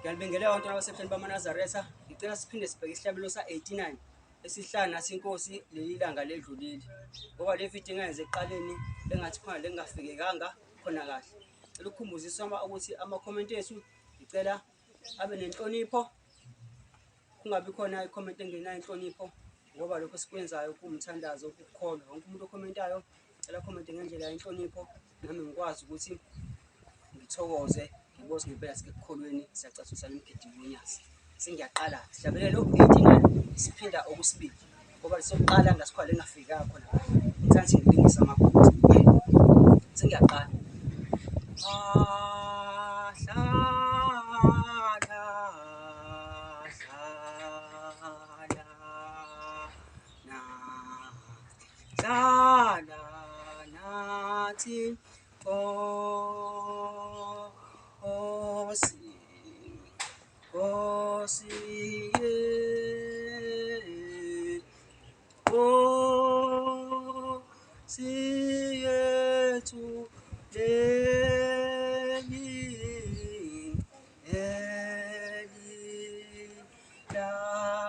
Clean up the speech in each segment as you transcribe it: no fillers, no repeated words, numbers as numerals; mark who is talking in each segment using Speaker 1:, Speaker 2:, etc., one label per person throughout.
Speaker 1: Ngiyalibingelela abantwana basekhaya bamaNazaretha. Ngicela siphinde sibheke isihlabelo sa-89 esihlanu nasinkosi leli langa ledlulile. Ngoba le video engayenze ekuqaleni engathi khona lengafikekanga khona kahle. Ngicela ukukhumbuzisa ukuthi ama-comment ethu ngicela abe nenhlonipho, kungabi khona i-comment engenayo inhlonipho ngoba lokho sikwenzayo kuwumthandazo ukukholwa. Wonke umuntu okhomentayo ngicela comment ngendlela yenhlonipho nami ngikwazi ukuthi ngithokoze ngibose ngempela sikekukholweni siyacathusa nemigidingo yonyasi. Sengiyaqala sihlabelelo 89 siphinda okusibili ngoba lesokuqala ngasikhona lengafikanga khona ngithanda ngilingisa amaphutha. Sengiyaqala. Hlala nathi Nkosi yethu leli hlala nathi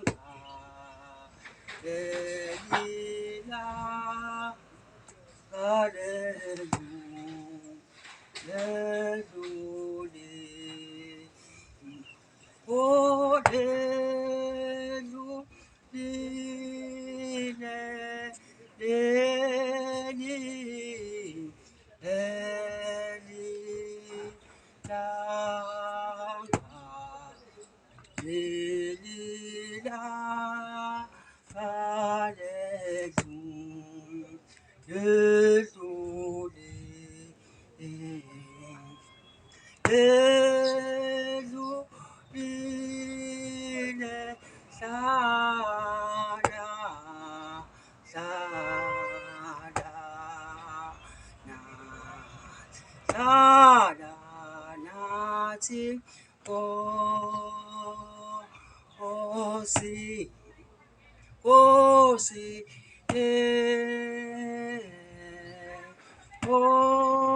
Speaker 1: Nkosi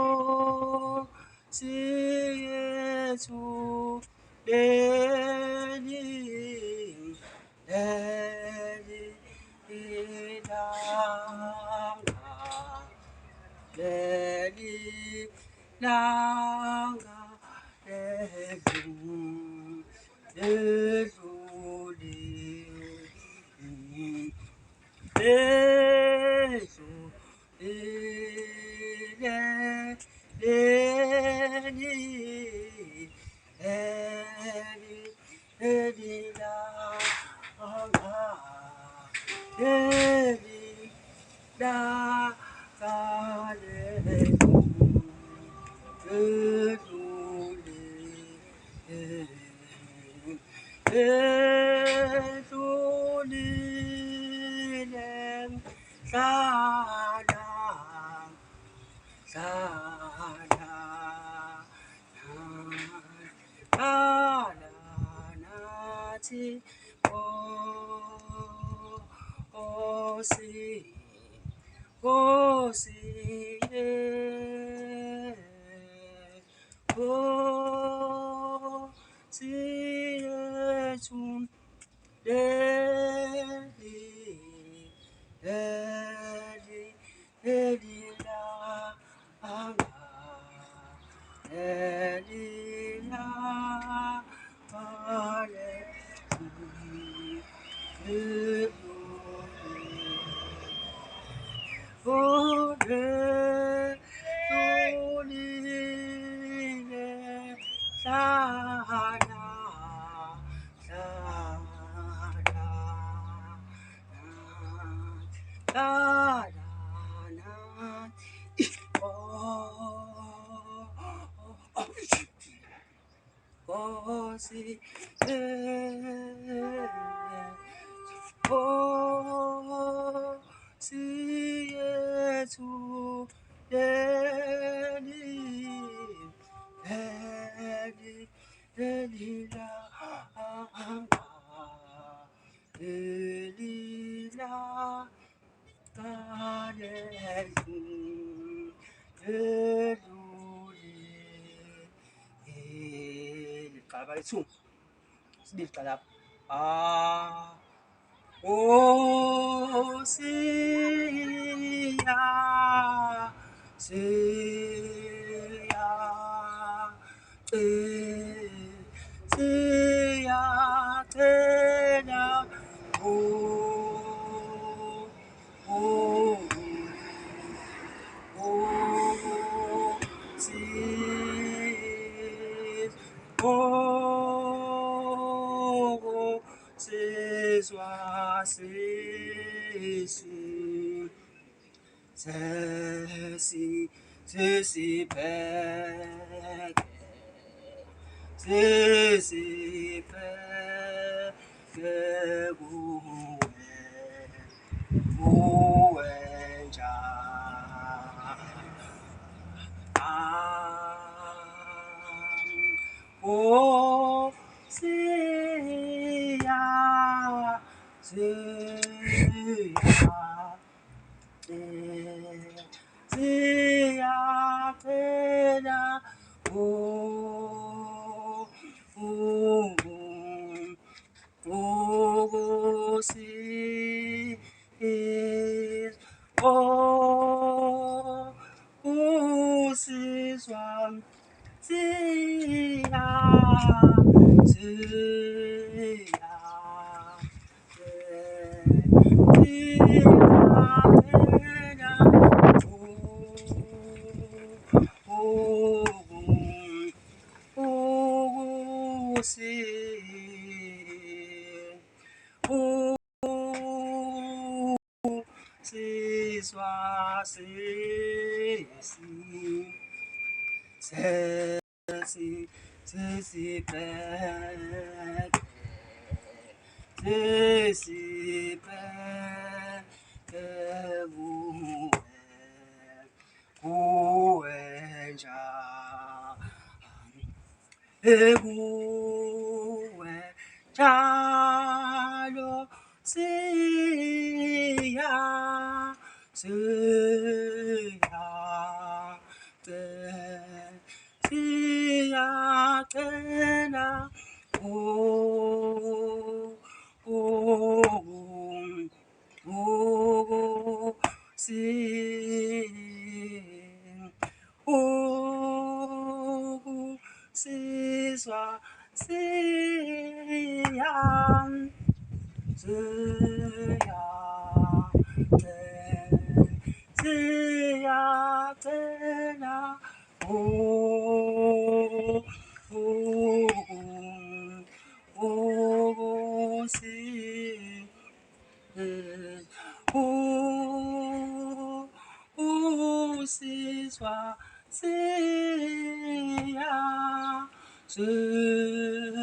Speaker 1: yethu leli langa nathi Nkosi yethu leli Nkosi yethu leli langa qala pha ke-2 sibili qala lapha oh siya siyacela oh oh oh sis oh sizwa sisi sesibheke kuwe oh siya siyacela oh ukusiza oh usizwa siya sizwa sesibheke kuwe kuwe njalo siyacela sizwa siyacela usizwa siyacela sizwa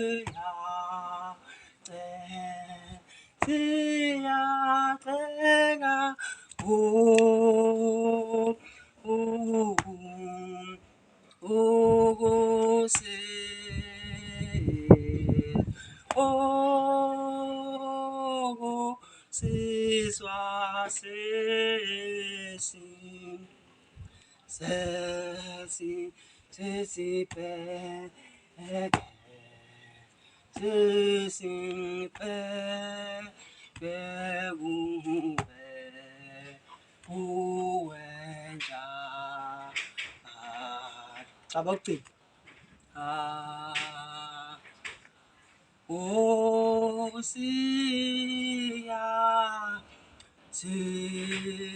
Speaker 1: sesibheke kuwe njalo oh siya siyacela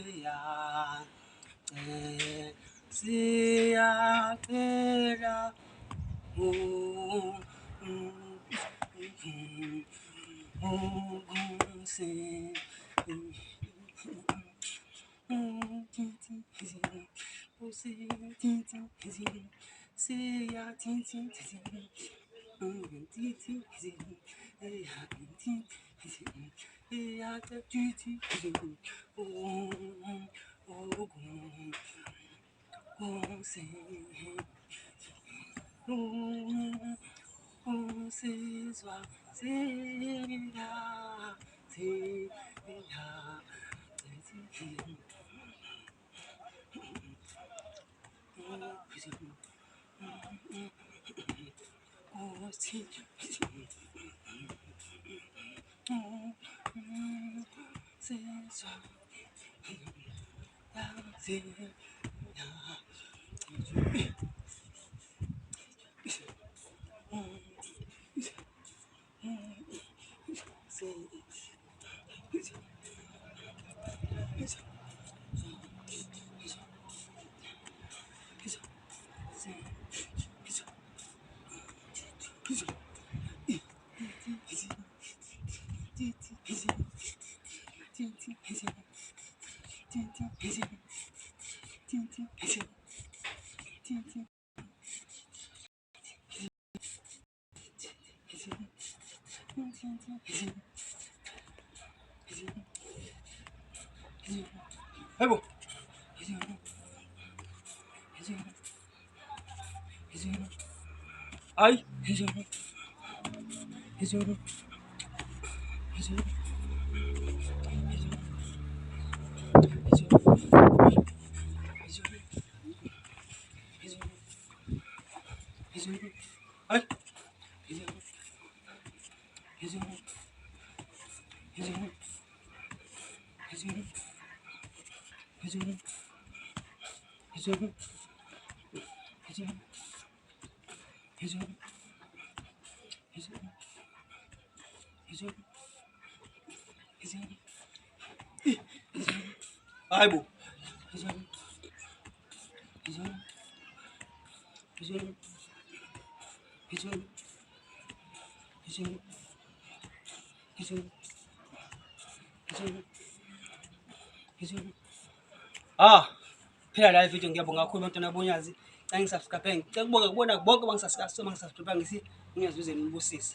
Speaker 1: Sizwa Hebo. Ay. Ay. Ay bo. Phela la video ngiyabonga kakhulu bantwana bonyazi. Engizasubscribe ngicela ukubonga kubona bonke bangisubscribe ngisi ngiyazuze nibusise.